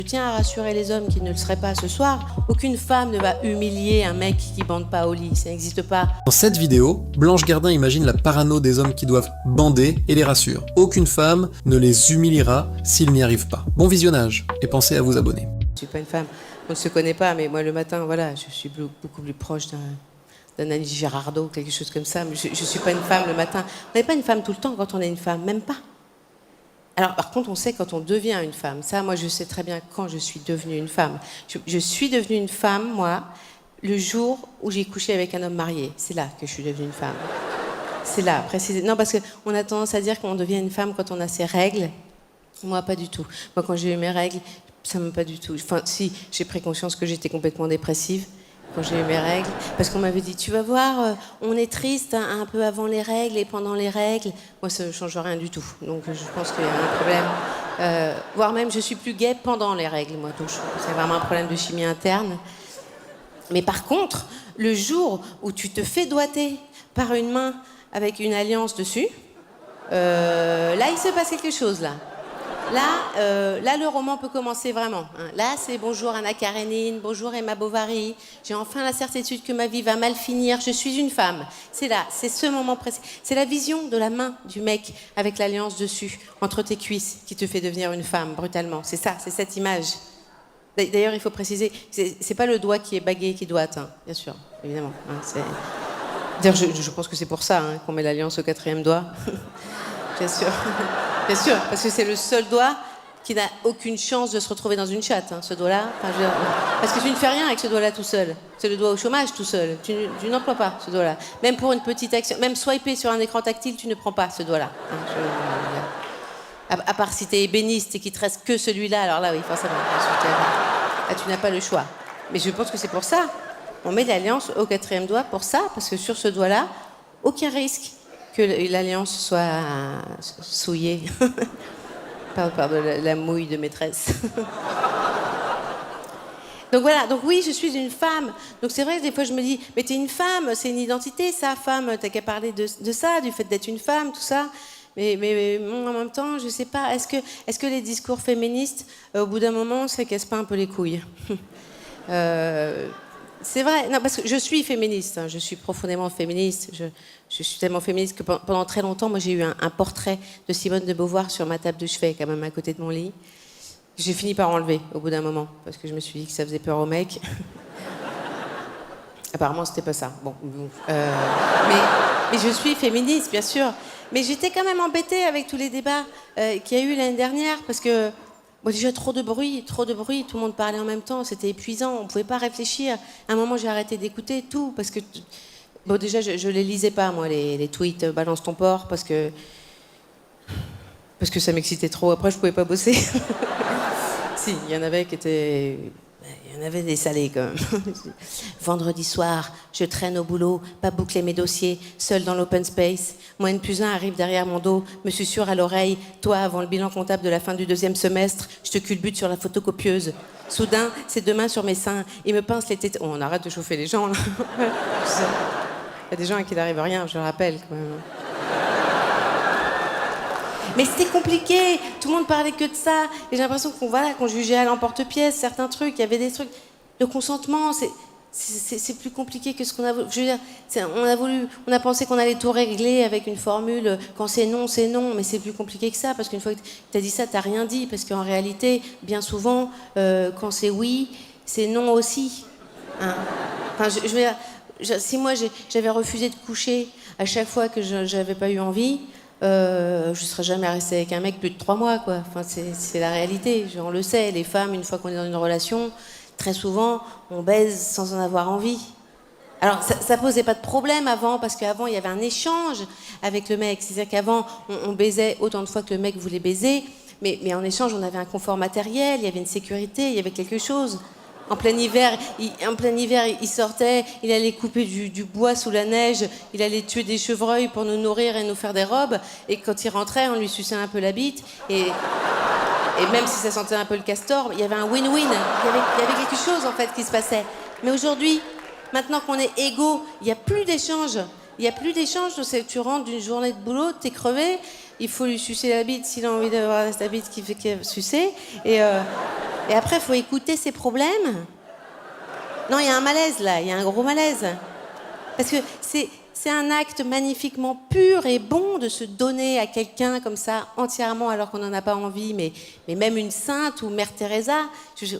Je tiens à rassurer les hommes qui ne le seraient pas ce soir. Aucune femme ne va humilier un mec qui bande pas au lit, ça n'existe pas. Dans cette vidéo, Blanche Gardin imagine la parano des hommes qui doivent bander et les rassure. Aucune femme ne les humiliera s'ils n'y arrivent pas. Bon visionnage et pensez à vous abonner. Je suis pas une femme, on ne se connaît pas, mais moi le matin, voilà, je suis beaucoup plus proche d'un Annie Girardot, quelque chose comme ça, mais je suis pas une femme le matin. On n'est pas une femme tout le temps quand on est une femme, même pas. Alors par contre, on sait quand on devient une femme. Ça, moi, je sais très bien quand je suis devenue une femme. Je suis devenue une femme, moi, le jour où j'ai couché avec un homme marié. C'est là que je suis devenue une femme. C'est là, précisément. Non, parce qu'on a tendance à dire qu'on devient une femme quand on a ses règles. Moi, pas du tout. Moi, quand j'ai eu mes règles, ça m'a pas du tout. Enfin, si, j'ai pris conscience que j'étais complètement dépressive quand j'ai eu mes règles. Parce qu'on m'avait dit, tu vas voir, on est triste un peu avant les règles et pendant les règles. Moi, ça ne change rien du tout. Donc, je pense qu'il y a un problème. Voire même, je suis plus gaie pendant les règles, moi. Donc, c'est vraiment un problème de chimie interne. Mais par contre, le jour où tu te fais doigter par une main avec une alliance dessus, là, il se passe quelque chose, là. Là, le roman peut commencer vraiment. Hein. Là, c'est bonjour Anna Karénine, bonjour Emma Bovary. J'ai enfin la certitude que ma vie va mal finir. Je suis une femme. C'est là, c'est ce moment précis. C'est la vision de la main du mec avec l'alliance dessus, entre tes cuisses, qui te fait devenir une femme brutalement. C'est ça, c'est cette image. D'ailleurs, il faut préciser, c'est pas le doigt qui est bagué qui doit atteindre, bien sûr, évidemment. Hein, d'ailleurs, je pense que c'est pour ça hein, qu'on met l'alliance au 4e doigt. Bien sûr. Bien sûr, parce que c'est le seul doigt qui n'a aucune chance de se retrouver dans une chatte, hein, ce doigt-là. Enfin, parce que tu ne fais rien avec ce doigt-là tout seul. C'est le doigt au chômage tout seul. Tu n'emploies pas ce doigt-là. Même pour une petite action, même swiper sur un écran tactile, tu ne prends pas ce doigt-là. Hein, à part si tu es ébéniste et qu'il te reste que celui-là, alors là, oui, forcément. Là, tu n'as pas le choix. Mais je pense que c'est pour ça. On met l'alliance au 4e doigt pour ça, parce que sur ce doigt-là, aucun risque que l'alliance soit souillée par de la mouille de maîtresse. Donc voilà, donc oui, je suis une femme. Donc c'est vrai que des fois je me dis, mais t'es une femme, c'est une identité, ça, femme, t'as qu'à parler de ça, du fait d'être une femme, tout ça. Mais en même temps, je sais pas, est-ce que les discours féministes, au bout d'un moment, ça casse pas un peu les couilles C'est vrai, non, parce que je suis féministe, hein, je suis profondément féministe. Je suis tellement féministe que pendant très longtemps, moi, j'ai eu un portrait de Simone de Beauvoir sur ma table de chevet, quand même, à côté de mon lit. J'ai fini par enlever au bout d'un moment, parce que je me suis dit que ça faisait peur aux mecs. Apparemment, c'était pas ça. Bon, mais je suis féministe, bien sûr. Mais j'étais quand même embêtée avec tous les débats qu'il y a eu l'année dernière, parce que bon, déjà trop de bruit, tout le monde parlait en même temps, c'était épuisant, on ne pouvait pas réfléchir. À un moment, j'ai arrêté d'écouter tout, parce que... Bon, déjà, je les lisais pas, moi, les tweets « balance ton porc », parce que ça m'excitait trop. Après, je pouvais pas bosser. Si, il y en avait qui étaient... Il y en avait des salés, quand même. Vendredi soir, je traîne au boulot, pas boucler mes dossiers, seul dans l'open space. Moi, N+1 arrive derrière mon dos, me susurre à l'oreille. Toi, avant le bilan comptable de la fin du 2e semestre, je te culbute sur la photocopieuse. Soudain, ses 2 mains sur mes seins. Il me pince les têtes. Oh, on arrête de chauffer les gens, là. Il y a des gens à qui il n'arrive rien, je le rappelle, quand même. Mais c'était compliqué, tout le monde parlait que de ça. Et j'ai l'impression qu'on jugeait à l'emporte-pièce certains trucs. Il y avait des trucs. Le consentement, c'est plus compliqué que ce qu'on a voulu. Je veux dire, on a pensé qu'on allait tout régler avec une formule. Quand c'est non, c'est non. Mais c'est plus compliqué que ça, parce qu'une fois que tu as dit ça, tu n'as rien dit. Parce qu'en réalité, bien souvent, quand c'est oui, c'est non aussi. Hein. Enfin, je veux dire, si moi j'avais refusé de coucher à chaque fois que j'avais pas eu envie, je serais jamais restée avec un mec plus de 3 mois, quoi. Enfin, c'est la réalité. On le sait, les femmes, une fois qu'on est dans une relation, très souvent, on baise sans en avoir envie. Alors, ça posait pas de problème avant, parce qu'avant, il y avait un échange avec le mec. C'est-à-dire qu'avant, on baisait autant de fois que le mec voulait baiser, mais en échange, on avait un confort matériel, il y avait une sécurité, il y avait quelque chose. En plein hiver, il sortait, il allait couper du bois sous la neige, il allait tuer des chevreuils pour nous nourrir et nous faire des robes. Et quand il rentrait, on lui suçait un peu la bite. Et même si ça sentait un peu le castor, il y avait un win-win. Il y avait quelque chose, en fait, qui se passait. Mais aujourd'hui, maintenant qu'on est égaux, il n'y a plus d'échange. Il n'y a plus d'échange. Tu rentres d'une journée de boulot, t'es crevé, il faut lui sucer la bite s'il a envie d'avoir la bite qui fait sucer. Et après, il faut écouter ses problèmes. Non, il y a un malaise là, il y a un gros malaise. Parce que c'est un acte magnifiquement pur et bon de se donner à quelqu'un comme ça entièrement alors qu'on n'en a pas envie, mais même une sainte ou Mère Teresa,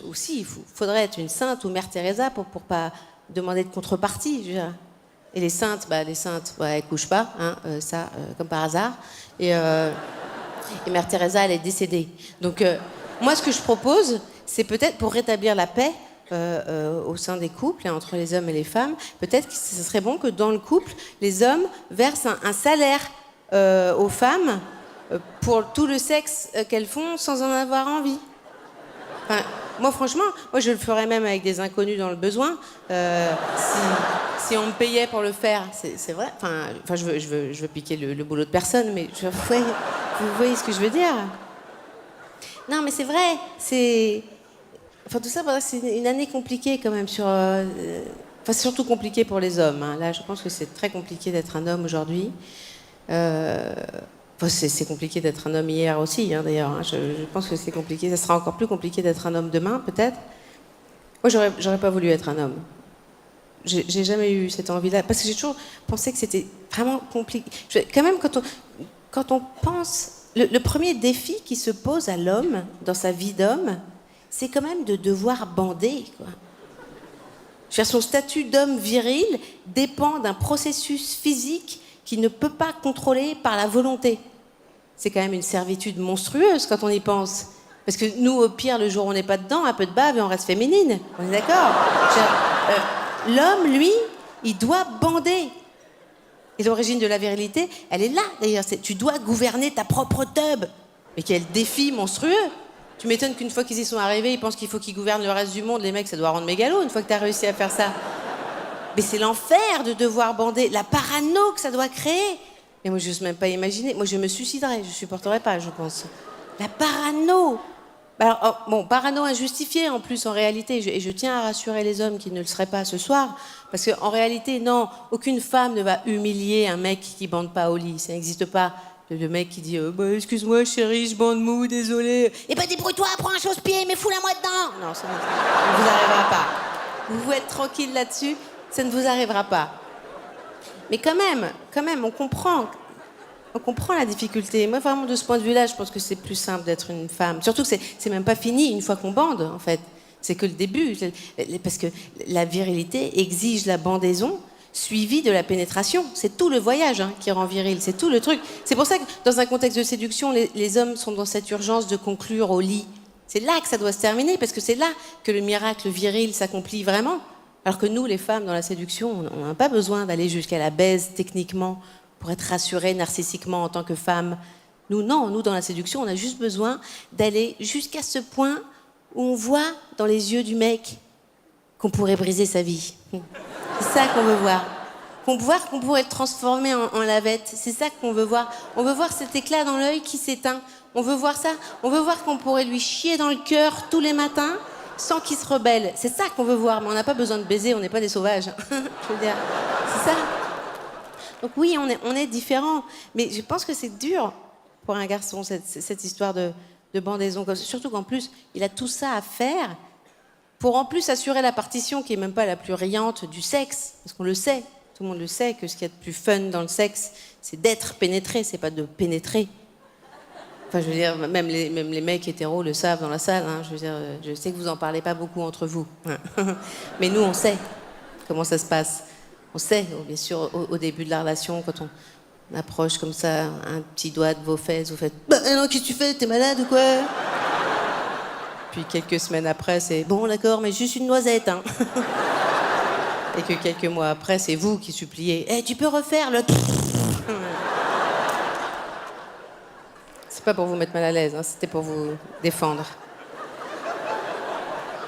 aussi il faudrait être une sainte ou Mère Teresa pour pas demander de contrepartie. Je veux dire. Et les saintes, elles couchent pas, hein, comme par hasard. Et Mère Teresa, elle est décédée. Donc moi, ce que je propose, c'est peut-être pour rétablir la paix. Au sein des couples, hein, entre les hommes et les femmes, peut-être que ce serait bon que dans le couple, les hommes versent un salaire aux femmes pour tout le sexe qu'elles font sans en avoir envie. Enfin, moi, franchement, je le ferais même avec des inconnus dans le besoin. Si on me payait pour le faire, c'est vrai. Enfin, je veux piquer le boulot de personne, mais vous voyez ce que je veux dire? Non, mais c'est vrai. Enfin, tout ça, c'est une année compliquée quand même. C'est surtout compliqué pour les hommes. Hein. Là, je pense que c'est très compliqué d'être un homme aujourd'hui. C'est compliqué d'être un homme hier aussi, hein, d'ailleurs. Hein. Je pense que c'est compliqué. Ça sera encore plus compliqué d'être un homme demain, peut-être. Moi, j'aurais pas voulu être un homme. J'ai jamais eu cette envie-là. Parce que j'ai toujours pensé que c'était vraiment compliqué. Quand même, quand on pense... Le premier défi qui se pose à l'homme dans sa vie d'homme, c'est quand même de devoir bander, quoi. Je veux dire, son statut d'homme viril dépend d'un processus physique qu'il ne peut pas contrôler par la volonté. C'est quand même une servitude monstrueuse quand on y pense. Parce que nous, au pire, le jour où on n'est pas dedans, un peu de bave et on reste féminine. On est d'accord? L'homme, lui, il doit bander. Et l'origine de la virilité, elle est là, d'ailleurs. Tu dois gouverner ta propre teub. Mais quel défi monstrueux! Tu m'étonnes qu'une fois qu'ils y sont arrivés, ils pensent qu'il faut qu'ils gouvernent le reste du monde. Les mecs, ça doit rendre mégalot une fois que tu as réussi à faire ça. Mais c'est l'enfer de devoir bander. La parano que ça doit créer. Mais moi, je n'ose même pas imaginer. Moi, je me suiciderais. Je ne supporterais pas, je pense. La parano. Alors, bon, parano injustifiée en plus, en réalité. Et je tiens à rassurer les hommes qui ne le seraient pas ce soir. Parce qu'en réalité, non, aucune femme ne va humilier un mec qui bande pas au lit. Ça n'existe pas. Le mec qui dit excuse-moi chérie, je bande mou, désolé. Eh ben débrouille-toi, prends un chausse-pied, mais fous-la-moi dedans. Non, ça ne vous arrivera pas. Vous pouvez être tranquille là-dessus, ça ne vous arrivera pas. Mais quand même, on comprend la difficulté. Moi, vraiment, de ce point de vue-là, je pense que c'est plus simple d'être une femme. Surtout que c'est même pas fini une fois qu'on bande, en fait. C'est que le début, parce que la virilité exige la bandaison suivi de la pénétration. C'est tout le voyage qui rend viril, c'est tout le truc. C'est pour ça que dans un contexte de séduction, les hommes sont dans cette urgence de conclure au lit. C'est là que ça doit se terminer, parce que c'est là que le miracle viril s'accomplit vraiment. Alors que nous, les femmes, dans la séduction, on n'a pas besoin d'aller jusqu'à la baise techniquement pour être rassurées narcissiquement en tant que femme. Nous, non, nous, dans la séduction, on a juste besoin d'aller jusqu'à ce point où on voit dans les yeux du mec qu'on pourrait briser sa vie. C'est ça qu'on veut voir. Qu'on pourrait le transformer en lavette. C'est ça qu'on veut voir. On veut voir cet éclat dans l'œil qui s'éteint. On veut voir ça. On veut voir qu'on pourrait lui chier dans le cœur tous les matins sans qu'il se rebelle. C'est ça qu'on veut voir. Mais on n'a pas besoin de baiser, on n'est pas des sauvages. Je veux dire, c'est ça. Donc oui, on est différents. Mais je pense que c'est dur pour un garçon, cette histoire de bandaison. Surtout qu'en plus, il a tout ça à faire pour en plus assurer la partition qui est même pas la plus riante du sexe, parce qu'on le sait, tout le monde le sait, que ce qu'il y a de plus fun dans le sexe, c'est d'être pénétré, c'est pas de pénétrer. Enfin, je veux dire, même les mecs hétéros le savent dans la salle. Hein, je veux dire, je sais que vous en parlez pas beaucoup entre vous, mais nous, on sait comment ça se passe. On sait, bien sûr, au début de la relation, quand on approche comme ça, un petit doigt de vos fesses, vous faites « Bah non, qu'est-ce que tu fais? T'es malade ou quoi ?» Puis quelques semaines après, c'est « Bon, d'accord, mais juste une noisette, hein. » Et que quelques mois après, c'est vous qui suppliez « Eh, tu peux refaire le... » C'est pas pour vous mettre mal à l'aise, hein, c'était pour vous défendre.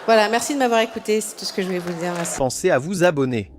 Voilà, merci de m'avoir écouté, c'est tout ce que je voulais vous dire. Merci. Pensez à vous abonner.